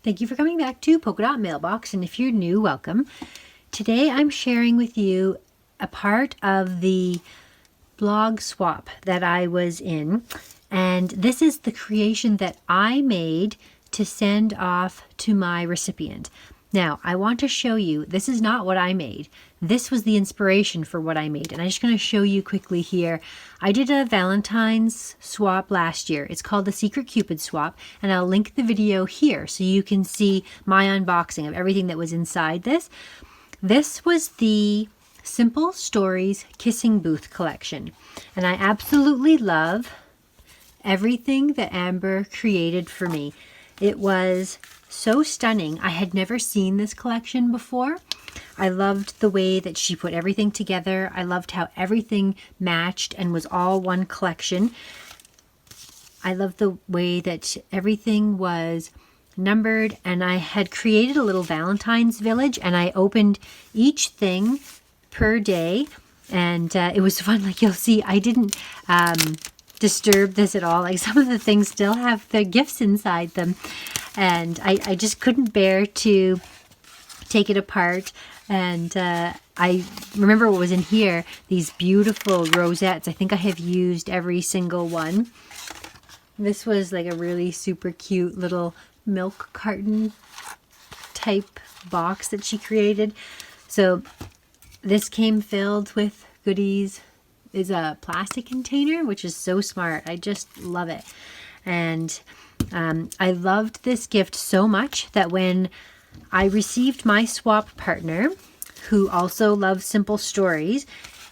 Thank you for coming back to Polka Dot Mailbox, and if you're new, welcome. Today I'm sharing with you a part of the blog swap that I was in, and this is the creation that I made to send off to my recipient. Now, I want to show you, this is not what I made. This was the inspiration for what I made, and I'm just going to show you quickly here. I did a Valentine's swap last year. It's called the Secret Cupid Swap, and I'll link the video here so you can see my unboxing of everything that was inside this. This was the Simple Stories Kissing Booth collection, and I absolutely love everything that Amber created for me. It was so stunning. I had never seen this collection before. I loved the way that she put everything together. I loved how everything matched and was all one collection. I loved the way that everything was numbered, and I had created a little Valentine's village, and I opened each thing per day, and it was fun. Like you'll see, I didn't disturb this at all. Like some of the things still have their gifts inside them, and I just couldn't bear to take it apart. And I remember what was in here, these beautiful rosettes. I think I have used every single one. This was like a really super cute little milk carton type box that she created. So this came filled with goodies. Is a plastic container, which is so smart. I just love it. And I loved this gift so much that when I received my swap partner, who also loves Simple Stories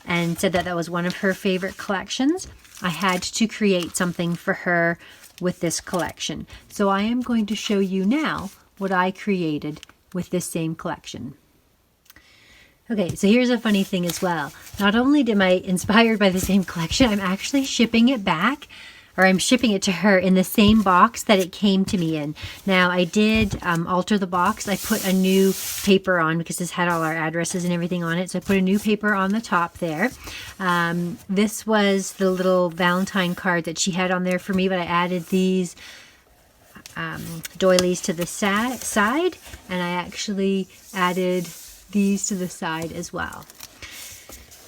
and said that that was one of her favorite collections, I had to create something for her with this collection. So I am going to show you now what I created with this same collection. Okay, so here's a funny thing as well. Not only am I inspired by the same collection, I'm actually shipping it back, or I'm shipping it to her in the same box that it came to me in. Now, I did alter the box. I put a new paper on because this had all our addresses and everything on it. So I put a new paper on the top there. This was the little Valentine card that she had on there for me, but I added these doilies to the side, and I actually added these to the side as well.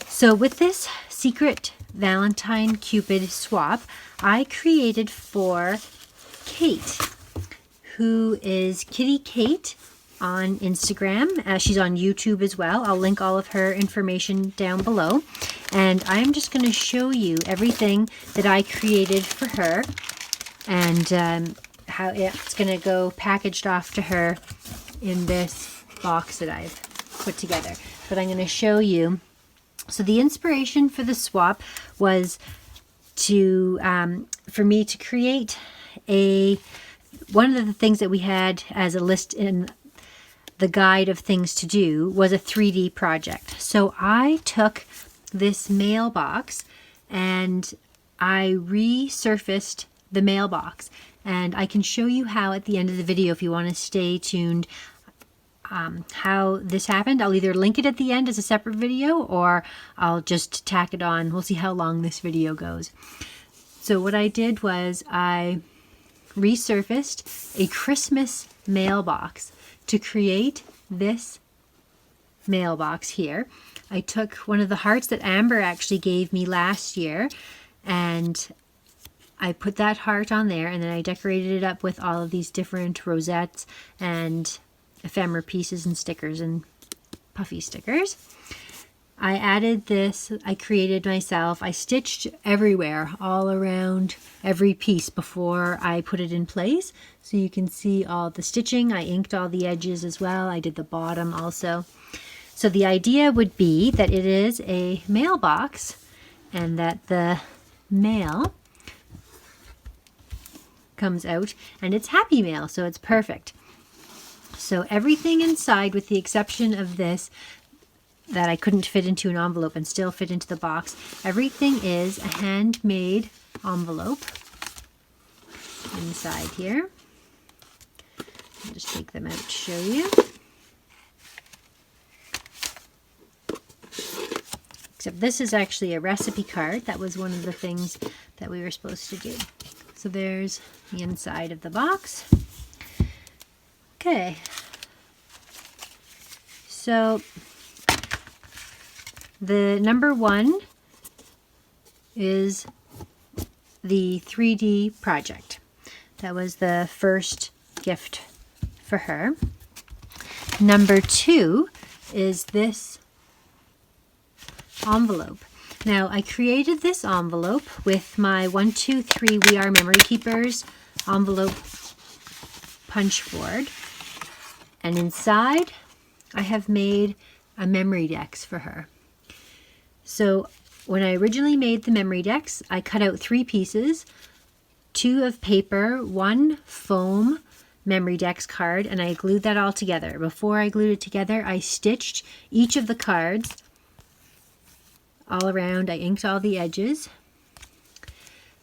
So with this Secret Valentine Cupid swap, I created for Kate, who is KITTY8 on Instagram. She's on YouTube as well. I'll link all of her information down below. And I'm just going to show you everything that I created for her, and how it's going to go packaged off to her in this box that I've put together. But I'm going to show you. So the inspiration for the swap was to for me to create one of the things that we had as a list in the guide of things to do was a 3D project. So I took this mailbox and I resurfaced the mailbox, and I can show you how at the end of the video, if you want to stay tuned, how this happened. I'll either link it at the end as a separate video, or I'll just tack it on. We'll see how long this video goes. So what I did was I resurfaced a Christmas mailbox to create this mailbox here. I took one of the hearts that Amber actually gave me last year, and I put that heart on there, and then I decorated it up with all of these different rosettes and ephemera pieces and stickers and puffy stickers. I added this, I created myself. I stitched everywhere, all around every piece before I put it in place. So you can see all the stitching. I inked all the edges as well. I did the bottom also. So the idea would be that it is a mailbox and that the mail comes out and it's happy mail, so it's perfect. So everything inside, with the exception of this that I couldn't fit into an envelope and still fit into the box, everything is a handmade envelope inside here. I'll just take them out to show you. Except this is actually a recipe card. That was one of the things that we were supposed to do. So there's the inside of the box. Okay. So the number 1 is the 3D project. That was the first gift for her. Number 2 is this envelope. Now, I created this envelope with my 1, 2, 3 We Are Memory Keepers envelope punch board. And inside, I have made a MemoryDex for her. So when I originally made the MemoryDex, I cut out 3 pieces, 2 of paper, 1 foam MemoryDex card, and I glued that all together. Before I glued it together, I stitched each of the cards all around. I inked all the edges,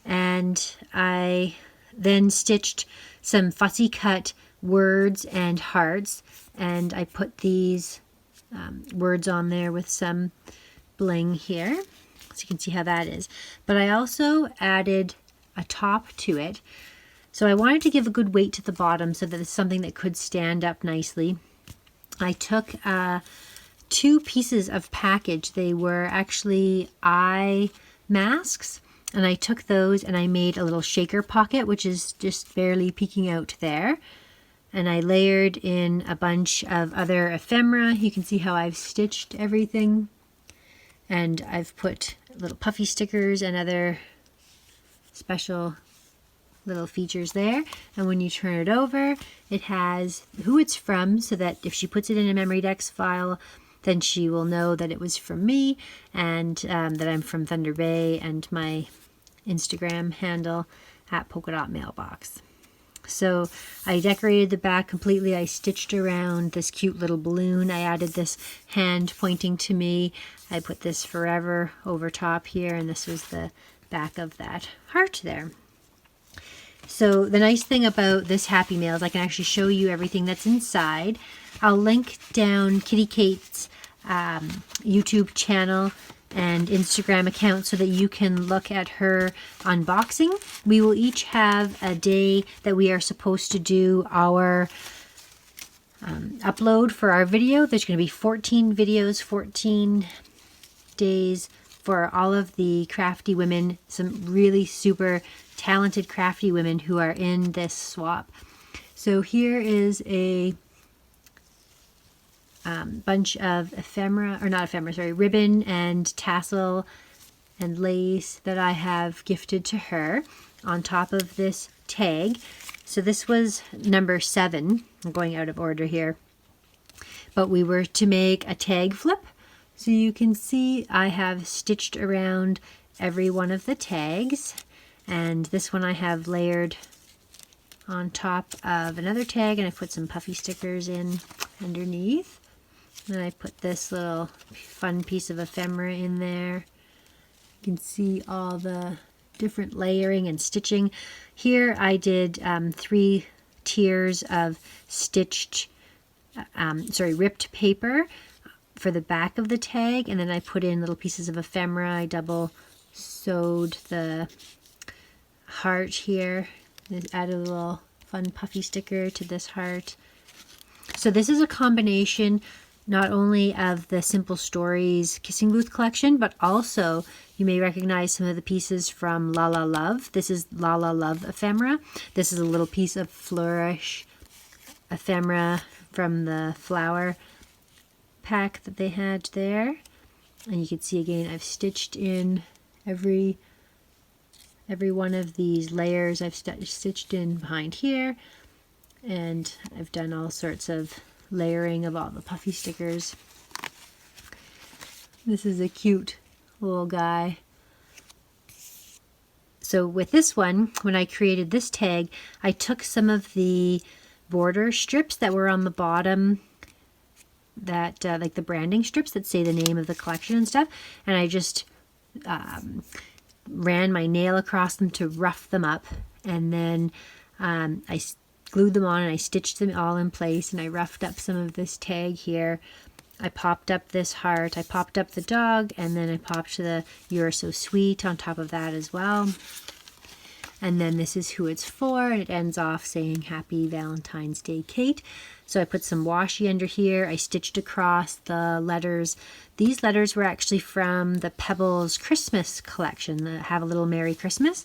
and I then stitched some fussy cut words and hearts, and I put these words on there with some bling here, so you can see how that is. But I also added a top to it, so I wanted to give a good weight to the bottom so that it's something that could stand up nicely. I took 2 pieces of package. They were actually eye masks, and I took those and I made a little shaker pocket, which is just barely peeking out there. And I layered in a bunch of other ephemera. You can see how I've stitched everything. And I've put little puffy stickers and other special little features there. And when you turn it over, it has who it's from, so that if she puts it in a MemoryDex file, then she will know that it was from me, and that I'm from Thunder Bay, and my Instagram handle at @polka-dot-mailbox. So I decorated the back completely. I stitched around this cute little balloon. I added this hand pointing to me. I put this forever over top here, and this was the back of that heart there. So the nice thing about this Happy Mail is I can actually show you everything that's inside. I'll link down KITTY8's YouTube channel and Instagram account so that you can look at her unboxing. We will each have a day that we are supposed to do our upload for our video. There's going to be 14 videos, 14 days for all of the crafty women, some really super talented crafty women who are in this swap. So here is a bunch of ephemera, or not ephemera, sorry, ribbon and tassel and lace that I have gifted to her on top of this tag. So this was number 7. I'm going out of order here. But we were to make a tag flip. So you can see I have stitched around every one of the tags. And this one I have layered on top of another tag, and I put some puffy stickers in underneath. And I put this little fun piece of ephemera in there. You can see all the different layering and stitching. Here I did 3 tiers of stitched, ripped paper for the back of the tag, and then I put in little pieces of ephemera. I double sewed the heart here. Added a little fun puffy sticker to this heart. So this is a combination not only of the Simple Stories Kissing Booth collection, but also you may recognize some of the pieces from La La Love. This is La La Love ephemera. This is a little piece of Flourish ephemera from the flower pack that they had there. And you can see again I've stitched in every one of these layers. I've stitched in behind here, and I've done all sorts of layering of all the puffy stickers. This is a cute little guy. So with this one, when I created this tag, I took some of the border strips that were on the bottom, that like the branding strips that say the name of the collection and stuff, and I just ran my nail across them to rough them up, and then I glued them on and I stitched them all in place, and I roughed up some of this tag here. I popped up this heart, I popped up the dog, and then I popped the You're So Sweet on top of that as well. and then this is who it's for, and it ends off saying Happy Valentine's Day, Kate. So I put some washi under here. I stitched across the letters. These letters were actually from the Pebbles Christmas collection, the Have a Little Merry Christmas.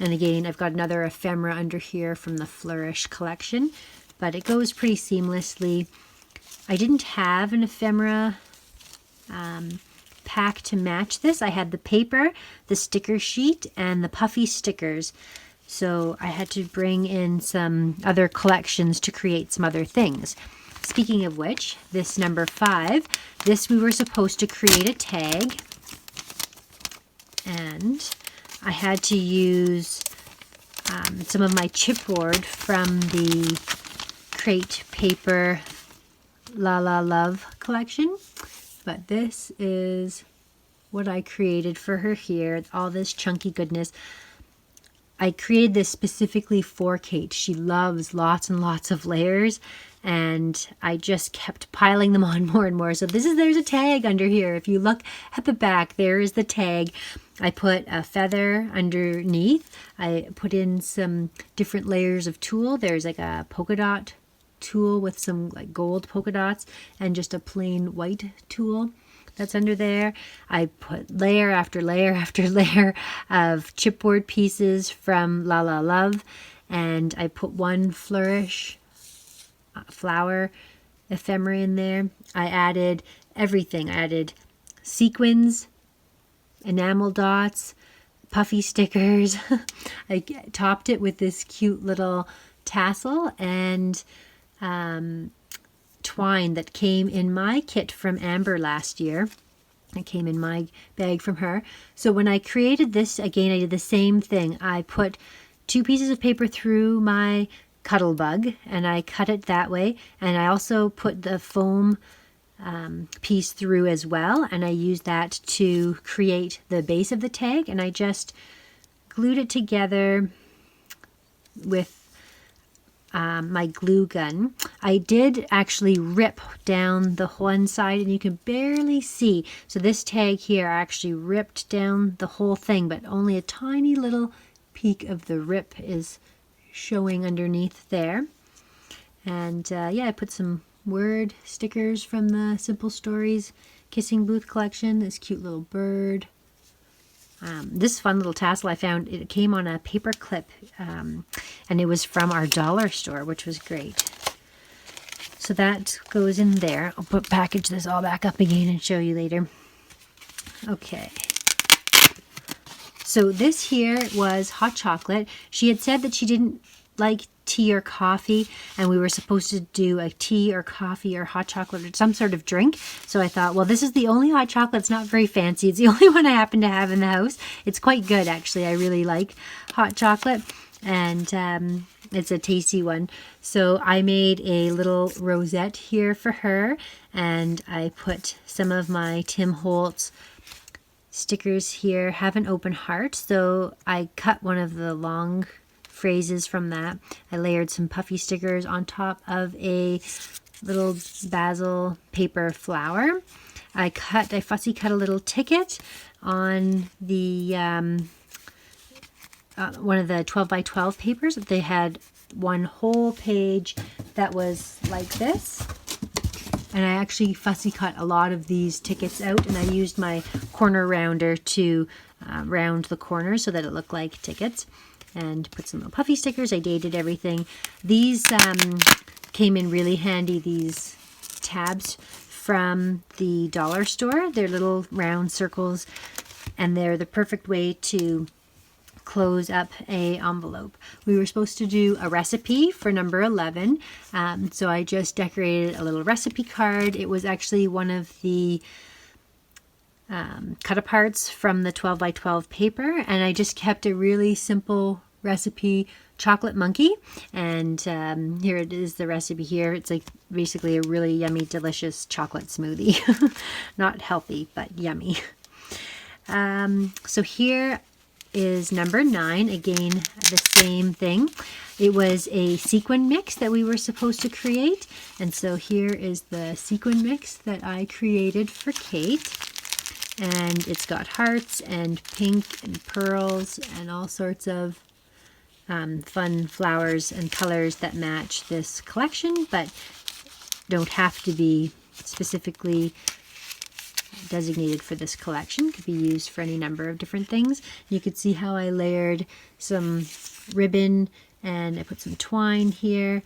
And again, I've got another ephemera under here from the Flourish collection, but it goes pretty seamlessly. I didn't have an ephemera pack to match this. I had the paper, the sticker sheet, and the puffy stickers. So I had to bring in some other collections to create some other things. Speaking of which, this number 5, this we were supposed to create a tag, and I had to use some of my chipboard from the Crate Paper La La Love collection. But this is what I created for her here, all this chunky goodness. I created this specifically for Kate. She loves lots and lots of layers, and I just kept piling them on more and more. So there's a tag under here. If you look at the back, there is the tag. I put a feather underneath. I put in some different layers of tulle. There's like a polka dot tulle with some like gold polka dots, and just a plain white tulle that's under there. I put layer after layer after layer of chipboard pieces from La La Love, and I put one Flourish flower ephemera in there. I added everything. I added sequins, enamel dots, puffy stickers. I topped it with this cute little tassel and twine that came in my kit from Amber last year. It came in my bag from her. So when I created this, again, I did the same thing. I put 2 pieces of paper through my Cuddle Bug, and I cut it that way. And I also put the foam piece through as well, and I used that to create the base of the tag, and I just glued it together with my glue gun. I did actually rip down the one side, and you can barely see. So this tag here, I actually ripped down the whole thing, but only a tiny little peek of the rip is showing underneath there. And yeah, I put some word stickers from the Simple Stories Kissing Booth collection. This cute little bird. This fun little tassel I found, it came on a paper clip, and it was from our dollar store, which was great. So that goes in there. I'll package this all back up again and show you later. Okay. So this here was hot chocolate. She had said that she didn't like tea or coffee, and we were supposed to do a tea or coffee or hot chocolate or some sort of drink. So I thought, well, this is the only hot chocolate. It's not very fancy. It's the only one I happen to have in the house. It's quite good, actually. I really like hot chocolate, and it's a tasty one. So I made a little rosette here for her, and I put some of my Tim Holtz stickers here. Have an open heart. So I cut one of the long phrases from that. I layered some puffy stickers on top of a little basil paper flower. I fussy cut a little ticket on the one of the 12 by 12 papers. They had one whole page that was like this, and I actually fussy cut a lot of these tickets out, and I used my corner rounder to round the corners so that it looked like tickets. And put some little puffy stickers. I dated everything. These came in really handy, these tabs from the dollar store. They're little round circles, and they're the perfect way to close up a envelope. We were supposed to do a recipe for number 11, so I just decorated a little recipe card. It was actually one of the cut aparts from the 12 by 12 paper, and I just kept a really simple recipe, chocolate monkey, and here it is, the recipe here. It's like basically a really yummy, delicious chocolate smoothie. Not healthy, but yummy. So here is number 9. Again, the same thing. It was a sequin mix that we were supposed to create, and so here is the sequin mix that I created for Kate. And it's got hearts and pink and pearls and all sorts of fun flowers and colors that match this collection, but don't have to be specifically designated for this collection. Could be used for any number of different things. You could see how I layered some ribbon and I put some twine here.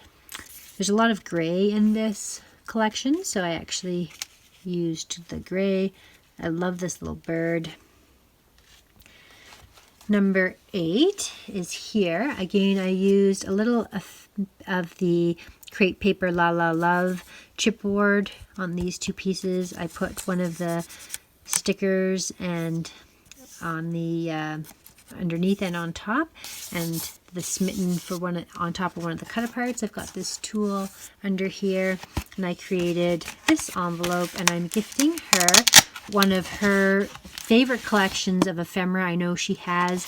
There's a lot of gray in this collection, so I actually used the gray. I love this little bird. Number 8 is here. Again, I used a little of the crepe paper La La Love chipboard on these two pieces. I put one of the stickers and on the underneath and on top, and the smitten for one on top of one of the cut-aparts. I've got this tool under here, and I created this envelope, and I'm gifting her one of her favorite collections of ephemera. I know she has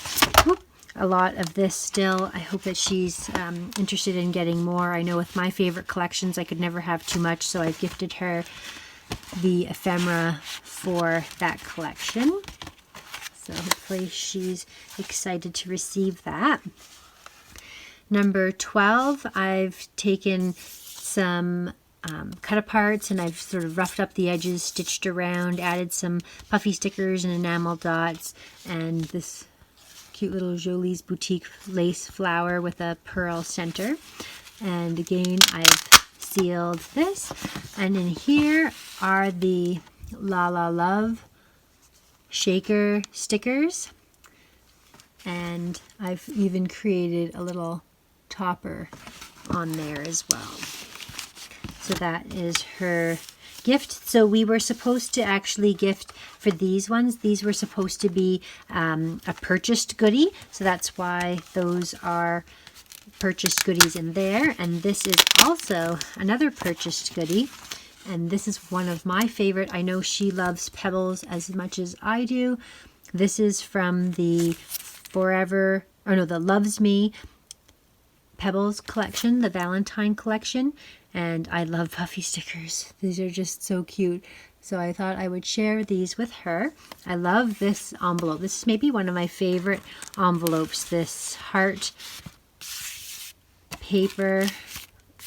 a lot of this still. I hope that she's interested in getting more. I know with my favorite collections I could never have too much, so I've gifted her the ephemera for that collection. So hopefully she's excited to receive that. Number 12, I've taken some cut-aparts and I've sort of roughed up the edges, stitched around, added some puffy stickers and enamel dots, and this cute little Jolie's Boutique lace flower with a pearl center. And again, I've sealed this. And in here are the La La Love shaker stickers. And I've even created a little topper on there as well. So that is her gift. So we were supposed to actually gift for these ones. These were supposed to be a purchased goodie. So that's why those are purchased goodies in there. And this is also another purchased goodie. And this is one of my favorite. I know she loves pebbles as much as I do. This is from the the Loves Me Pebbles collection, the Valentine collection. And I love puffy stickers. These are just so cute. So I thought I would share these with her. I love this envelope. This is maybe one of my favorite envelopes. This heart paper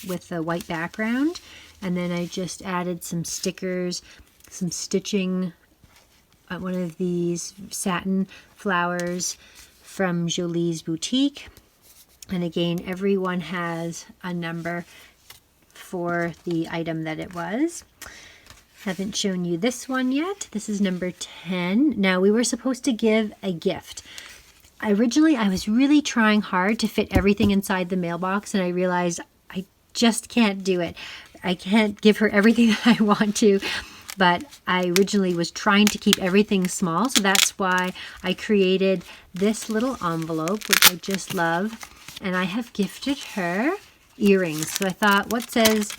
with a white background. And then I just added some stickers, some stitching, one of these satin flowers from Jolie's Boutique. And again, everyone has a number for the item that it was. Haven't shown you this one yet. This is number 10. Now, we were supposed to give a gift. Originally, I was really trying hard to fit everything inside the mailbox, and I realized I just can't do it. I can't give her everything that I want to, but I originally was trying to keep everything small, so that's why I created this little envelope, which I just love, and I have gifted her earrings. So I thought, what says,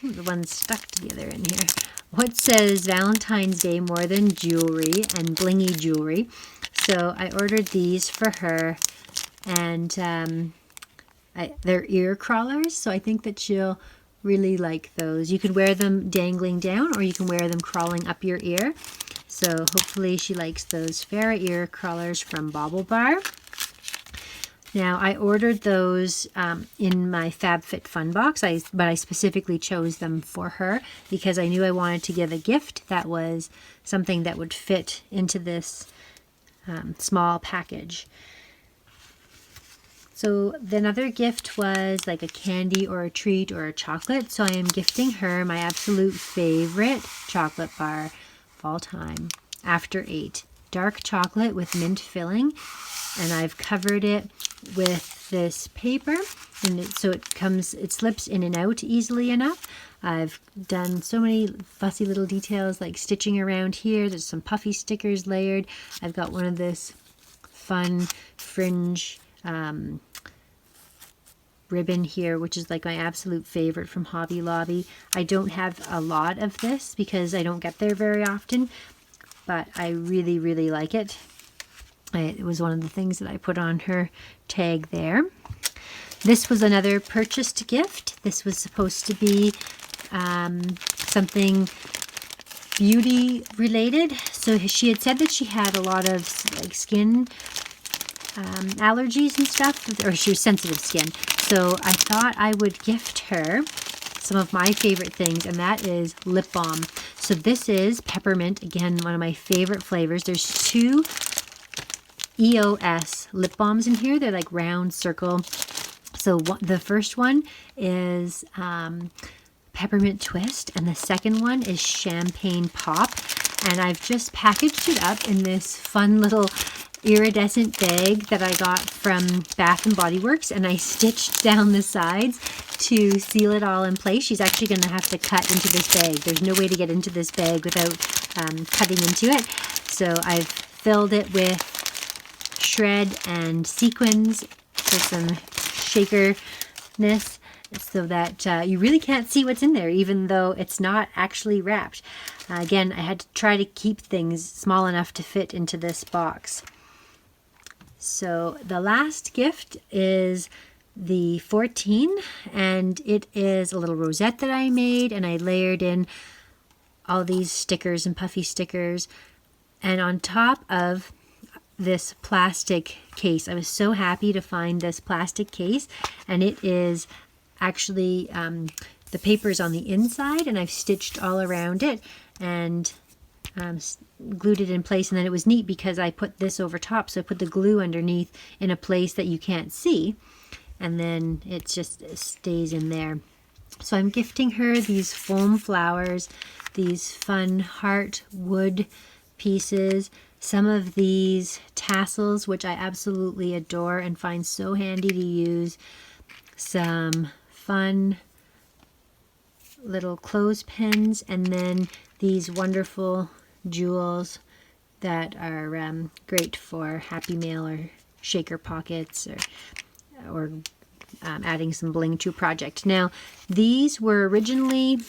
the one's stuck to the other end here, what says Valentine's Day more than jewelry and blingy jewelry? So I ordered these for her, and they're ear crawlers, so I think that she'll really like those. You could wear them dangling down, or you can wear them crawling up your ear. So hopefully she likes those Farrah ear crawlers from Bauble Bar. Now, I ordered those in my FabFitFun box, but I specifically chose them for her because I knew I wanted to give a gift that was something that would fit into this small package. So the another gift was like a candy or a treat or a chocolate. So I am gifting her my absolute favorite chocolate bar of all time, After 8. Dark chocolate with mint filling. And I've covered it with this paper, and so it slips in and out easily enough. I've done so many fussy little details like stitching around here. There's some puffy stickers layered. I've got one of this fun fringe ribbon here, which is like my absolute favorite from Hobby Lobby. I don't have a lot of this because I don't get there very often, but I really, really like it. It was one of the things that I put on her tag there. This was another purchased gift. This was supposed to be something beauty related. So she had said that she had a lot of like skin allergies and stuff, or she was sensitive skin. So I thought I would gift her some of my favorite things, and that is lip balm. So this is peppermint, again, one of my favorite flavors. There's 2 EOS lip balms in here. They're like round circle. So the first one is peppermint twist, and the second one is champagne pop. And I've just packaged it up in this fun little iridescent bag that I got from Bath and Body Works, and I stitched down the sides to seal it all in place. She's actually going to have to cut into this bag. There's no way to get into this bag without cutting into it. So I've filled it with shred and sequins for some shakerness, so that you really can't see what's in there, even though it's not actually wrapped. Again, I had to try to keep things small enough to fit into this box. So the last gift is the 14, and it is a little rosette that I made, and I layered in all these stickers and puffy stickers. And on top of this plastic case, I was so happy to find this plastic case, and it is actually the paper's on the inside, and I've stitched all around it and glued it in place. And then it was neat because I put this over top, so I put the glue underneath in a place that you can't see, and then it just stays in there. So I'm gifting her these foam flowers, these fun heart wood pieces, some of these tassels, which I absolutely adore and find so handy to use, some fun little clothespins, and then these wonderful jewels that are great for Happy Mail or shaker pockets, or adding some bling to a project. Now, these were originally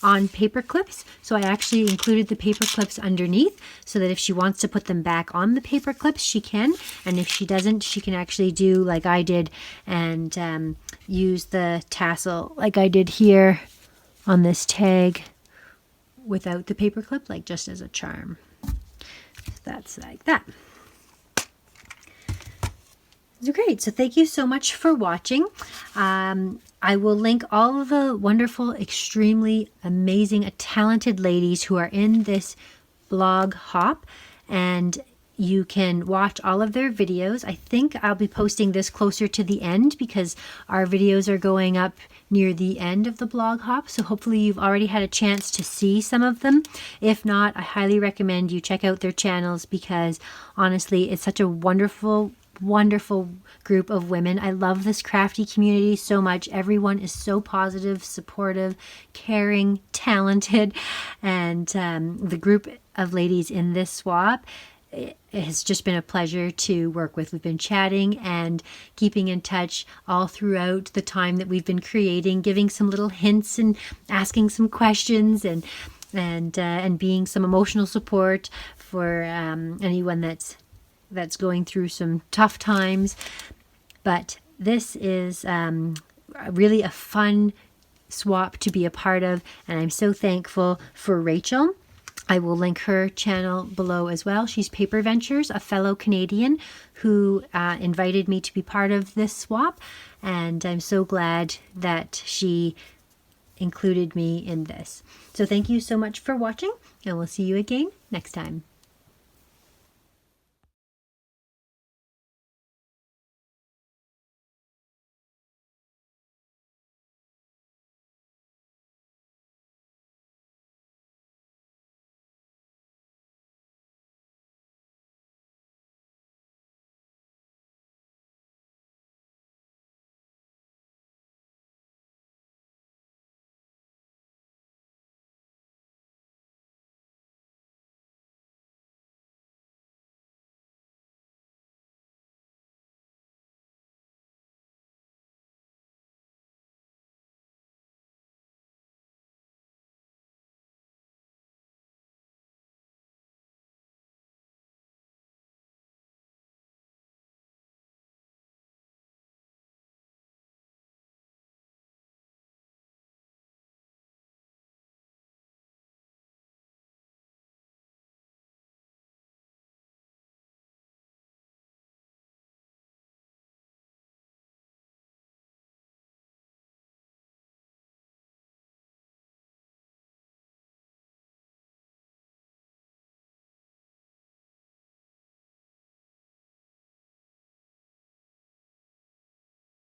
on paper clips, so I actually included the paper clips underneath so that if she wants to put them back on the paper clips, she can, and if she doesn't, she can actually do like I did and use the tassel like I did here on this tag without the paper clip, like just as a charm. So that's like that. Great. So thank you so much for watching. I will link all of the wonderful, extremely amazing, talented ladies who are in this blog hop, and you can watch all of their videos. I think I'll be posting this closer to the end because our videos are going up near the end of the blog hop, so hopefully you've already had a chance to see some of them. If not, I highly recommend you check out their channels because honestly, it's such a wonderful group of women. I love this crafty community so much. Everyone is so positive, supportive, caring, talented, and the group of ladies in this swap, it has just been a pleasure to work with. We've been chatting and keeping in touch all throughout the time that we've been creating, giving some little hints and asking some questions and being some emotional support for anyone that's going through some tough times. But this is really a fun swap to be a part of, and I'm so thankful for Rachel. I will link her channel below as well. She's Paper Ventures, a fellow Canadian who invited me to be part of this swap, and I'm so glad that she included me in this. So thank you so much for watching, and we'll see you again next time.